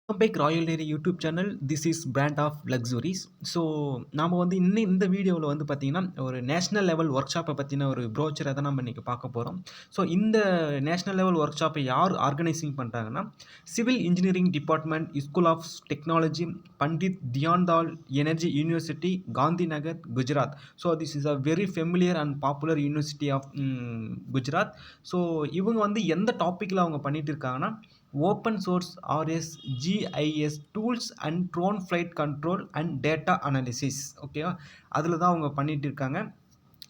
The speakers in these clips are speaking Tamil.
Welcome back Royal Dairy YouTube channel. This is brand of luxuries. So நாம் வந்து இந்த வீடியோவில் வந்து பார்த்தீங்கன்னா ஒரு நேஷ்னல் லெவல் ஒர்க் ஷாப்பை பற்றின ஒரு ப்ரோச்சரை தான் நம்ம இன்றைக்கி பார்க்க போகிறோம். ஸோ இந்த நேஷ்னல் லெவல் ஒர்க் ஷாப்பை யார் ஆர்கனைசிங் பண்ணுறாங்கன்னா, civil engineering department, school of technology, Pandit Deendayal energy university, Gandhinagar, Gujarat. So this is a very familiar and popular university of Gujarat. So இவங்க வந்து எந்த டாப்பிக்கில் அவங்க பண்ணிட்டு இருக்காங்கன்னா, open source RS GIS tools and drone flight control and data analysis. ஓகேவா, அதில் தான் அவங்க பண்ணிகிட்டு இருக்காங்க.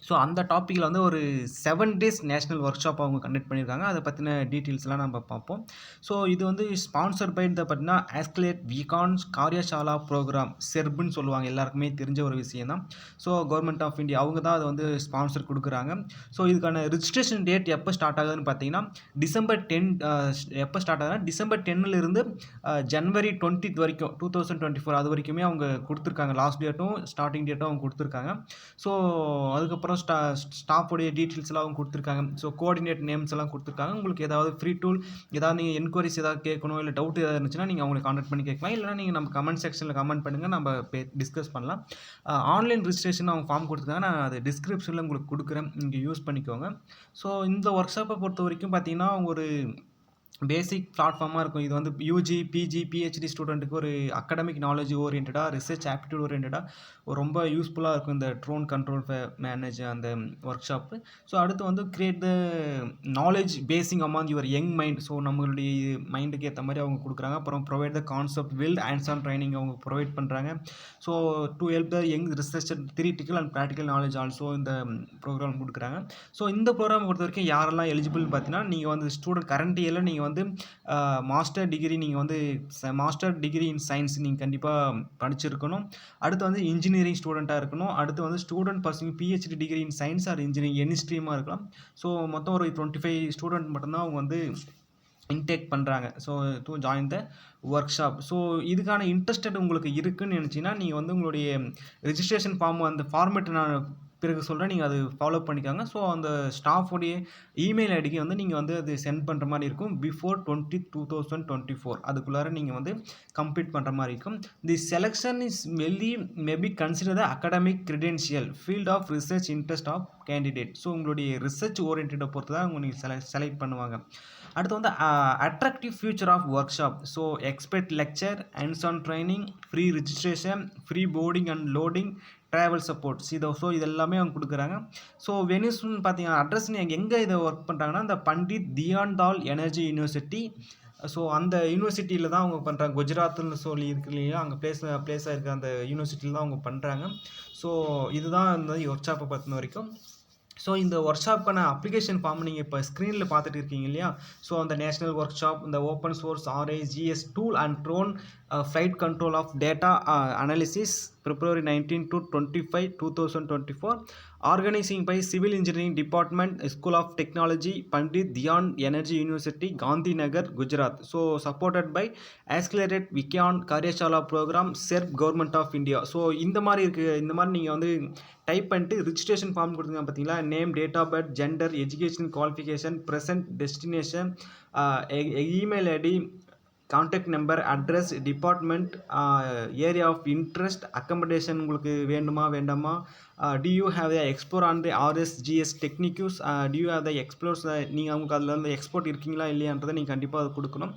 ஸோ அந்த டாப்பிக்கில் வந்து ஒரு 7 days நேஷ்னல் ஒர்க் ஷாப் அவங்க கண்டக்ட் பண்ணியிருக்காங்க. அதை பற்றின டீட்டெயில்ஸ்லாம் நம்ம பார்ப்போம். ஸோ இது வந்து ஸ்பான்சர் பை பார்த்தீங்கன்னா ஆஸ்கலேட் விகான்ஸ் காரியசாலா ப்ரோக்ராம், செர்புன்னு சொல்லுவாங்க, எல்லாருக்குமே தெரிஞ்ச ஒரு விஷயம் தான். ஸோ கவர்மெண்ட் ஆஃப் இந்தியா அவங்க தான் அதை வந்து ஸ்பான்சர் கொடுக்குறாங்க. ஸோ இதுக்கான ரிஜிஸ்ட்ரேஷன் டேட் எப்போ ஸ்டார்ட் ஆகுதுன்னு பார்த்தீங்கன்னா டிசம்பர் 10 எப்போ ஸ்டார்ட் ஆகுதுன்னா டிசம்பர் 10லேருந்து ஜனவரி 20 வரைக்கும் 2024 அது வரைக்குமே அவங்க கொடுத்துருக்காங்க. லாஸ்ட் டேட்டும் ஸ்டார்டிங் டேட்டும் அவங்க கொடுத்துருக்காங்க. ஸோ அதுக்கப்புறம் ஸ்டாஃபோடைய டீட்டெயில்ஸ்லாம் அவங்க கொடுத்துருக்காங்க. ஸோ கோஆர்டினேட் நேம்ஸ் எல்லாம் கொடுத்துருக்காங்க. உங்களுக்கு ஏதாவது ஃப்ரீ டூல், ஏதாவது நீங்கள் என்கொயரிஸ் ஏதாவது கேட்கணும், இல்லை டவுட் ஏதாவது இருந்துச்சுன்னா நீங்கள் அவங்களை கான்டாக்ட் பண்ணி கேட்கலாம். இல்லைனா நீங்கள் நம்ம கமெண்ட் செக்ஷனில் கமெண்ட் பண்ணுங்கள், நம்ம டிஸ்கஸ் பண்ணலாம். ஆன்லைன் ரிஜிஸ்ட்ரேஷன் அவங்க ஃபார்ம் கொடுத்துருக்காங்க. நான் அது டிஸ்கிரிப்ஷனில் உங்களுக்கு கொடுக்குறேன், நீங்கள் யூஸ் பண்ணிக்கோங்க. ஸோ இந்த ஒர்க் ஷாப்பை பொறுத்த வரைக்கும் பார்த்தீங்கன்னா ஒரு பேசிக் பிளாட்ஃபார்மாக இருக்கும். இது வந்து யூஜி, பிஜி, பிஹெச்டி ஸ்டூடெண்ட்டுக்கு ஒரு அகடமிக் நாலேஜ் ஓரியன்டாக, ரிசர்ச் ஆப்டிடியூட் ஓரியன்டாக ரொம்ப யூஸ்ஃபுல்லாக இருக்கும் இந்த ட்ரோன் கண்ட்ரோல் மேனேஜ் அந்த ஒர்க் ஷாப்பு. ஸோ அடுத்து வந்து create the knowledge basing among your young mind. So நம்மளுடைய மைண்டுக்கு ஏற்ற மாதிரி அவங்க கொடுக்குறாங்க. அப்புறம் provide the concept build hands on training அவங்க ப்ரொவைட் பண்ணுறாங்க. So to help the young researcher theoretical and practical knowledge also இந்த ப்ரோக்ராம் கொடுக்குறாங்க. ஸோ இந்த ப்ரோக்ராம் பொறுத்த வரைக்கும் யாரெல்லாம் எலிஜிபிள் பார்த்தீங்கன்னா, நீங்கள் வந்து ஸ்டூடெண்ட் கரண்ட் இயரில் நீங்கள் வந்து மாஸ்டர் டிகிரி, நீங்கள் வந்து மாஸ்டர் டிகிரி இன் சயின்ஸ் நீங்கள் கண்டிப்பாக படிச்சிருக்கணும். அடுத்து வந்து இன்ஜினியரிங் ஸ்டூடெண்ட்டாக இருக்கணும். அடுத்து வந்து student pursuing PhD degree in science or engineering any ஸ்ட்ரீமாக இருக்கலாம். ஸோ மொத்தம் ஒரு 25 ஸ்டூடெண்ட் மட்டும்தான் அவங்க வந்து இன்டேக் பண்ணுறாங்க. So to join the work shop. So இதுக்கான இன்ட்ரெஸ்டட் உங்களுக்கு இருக்குதுன்னு நினச்சிங்கன்னா, நீங்கள் வந்து உங்களுடைய ரிஜிஸ்ட்ரேஷன் ஃபார்ம் அந்த ஃபார்மேட் நான் பிறகு சொல்கிறேன், நீங்கள் அது ஃபாலோ பண்ணிக்காங்க. ஸோ அந்த ஸ்டாஃபோடைய இமெயில் ஐடிக்கு வந்து நீங்கள் வந்து அது சென்ட் பண்ணுற மாதிரி இருக்கும். பிஃபோர் 2024 அதுக்குள்ளார நீங்கள் வந்து கம்ப்ளீட் பண்ணுற மாதிரி இருக்கும். The selection is maybe consider the academic credential field of research interest of candidate. So உங்களுடைய ரிசர்ச் ஓரியன்டை பொறுத்து தான் உங்களுக்கு செலக்ட் பண்ணுவாங்க. அடுத்து வந்து attractive future of workshop. So expert lecture, hands on training, free registration, free boarding and lodging, travel supports. So இது எல்லாமே அவங்க கொடுக்குறாங்க. ஸோ வெனிஸ்னு பார்த்தீங்கன்னா அட்ரஸ் எங்கே இதை ஒர்க் பண்ணுறாங்கன்னா, இந்த Pandit Deendayal energy university. So அந்த யூனிவர்சிட்டியில் தான் அவங்க பண்ணுறாங்க. குஜராத்னு சொல்லி இருக்கு இல்லையா, அங்கே பிளேஸாக இருக்க அந்த யூனிவர்சிட்டியில் தான் அவங்க பண்ணுறாங்க. ஸோ இதுதான் இந்த ஒர்க் ஷாப்பை பற்றின வரைக்கும். ஸோ இந்த ஒர்க் ஷாப்புக்கான அப்ளிகேஷன் ஃபார்ம் நீங்கள் இப்போ ஸ்க்ரீனில் பார்த்துட்டு இருக்கீங்க இல்லையா. ஸோ அந்த நேஷ்னல் ஒர்க் ஷாப், இந்த open source RIGS tool and drone flight control of data analysis February 19 to 25, 2024, organizing by Civil Engineering Department, School of Technology, Pandit Dhyan Energy University, Gandhi Nagar, Gujarat. So supported by Accelerate Vikyan Karyashala Program, SERP Government of India. So இந்த மாதிரி இருக்குது. இந்த மாதிரி நீங்கள் வந்து டைப் பண்ணிட்டு ரிஜிஸ்ட்ரேஷன் ஃபார்ம் கொடுத்துங்க பார்த்தீங்களா. Name, date of birth, gender, education qualification, present destination, email ID, contact number, address, department, area of interest, accommodation உங்களுக்கு வேண்டுமா வேண்டாமா, do you have the explore on the RSGS techniques, do you have the explores, நீங்கள் அவங்களுக்கு அதில் வந்து எக்ஸ்போர்ட் இருக்கீங்களா இல்லையான்றதை நீங்கள் கண்டிப்பாக அது கொடுக்கணும்.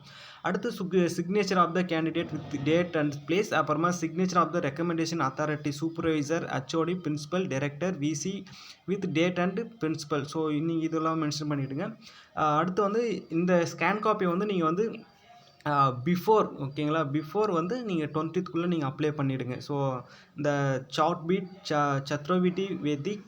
அடுத்து signature of the candidate with date and place. அப்புறமா signature of the recommendation authority, supervisor, HOD, principal, director, VC with date and principal. So நீங்கள் இதெல்லாம் மென்ஷன் பண்ணிவிடுங்க. அடுத்து வந்து இந்த ஸ்கேன் காப்பியை வந்து நீங்கள் வந்து பிஃபோர், ஓகேங்களா, பிஃபோர் வந்து நீங்கள் 20th நீங்கள் அப்ளை பண்ணிவிடுங்க. ஸோ இந்த சாட்பீட் சத்ரவிட்டி வேதிக்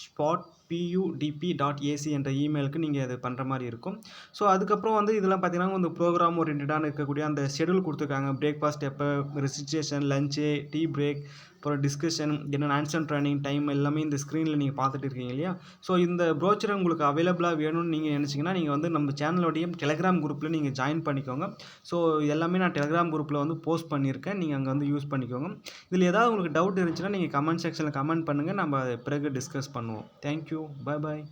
@spotpudp.ac என்ற இமெயிலுக்கு நீங்கள் அது பண்ணுற மாதிரி இருக்கும். ஸோ அதுக்கப்புறம் வந்து இதெல்லாம் பார்த்தீங்கன்னா இந்த ப்ரோக்ராம் ஓரியன்டான இருக்கக்கூடிய அந்த ஷெடியூல் கொடுத்துருக்காங்க. பிரேக்ஃபாஸ்ட் எப்போ, ரிஜிஸ்ட்ரேஷன், லஞ்சு, டீ பிரேக், அப்புறம் டிஸ்கஷன், என்னென்ன ஹேண்ட்ஸ் ஆன் ட்ரைனிங் டைம் எல்லாமே இந்த ஸ்க்ரீனில் நீங்கள் பார்த்துட்டு இருக்கீங்க இல்லையா. ஸோ இந்த ப்ரோச்சர் உங்களுக்கு அவைலபிளாக வேணும்னு நீங்கள் நினச்சிங்கன்னா, நீங்கள் வந்து நம்ம சேனலோடைய டெலிகிராம் குரூப்பில் நீங்கள் ஜாயின் பண்ணிக்கோங்க. ஸோ எல்லாமே நான் டெலிகிராம் குரூப்பில் வந்து போஸ்ட் பண்ணியிருக்கேன், நீங்கள் அங்கே வந்து யூஸ் பண்ணிக்கோங்க. இதில் ஏதாவது உங்களுக்கு டவுட் இருந்துச்சுன்னா நீங்கள் கமெண்ட் செக்ஷனில் கமெண்ட் பண்ணுங்கள், நம்ம பிறகு டிஸ்கஸ் பண்ணுவோம். Thank you, bye bye.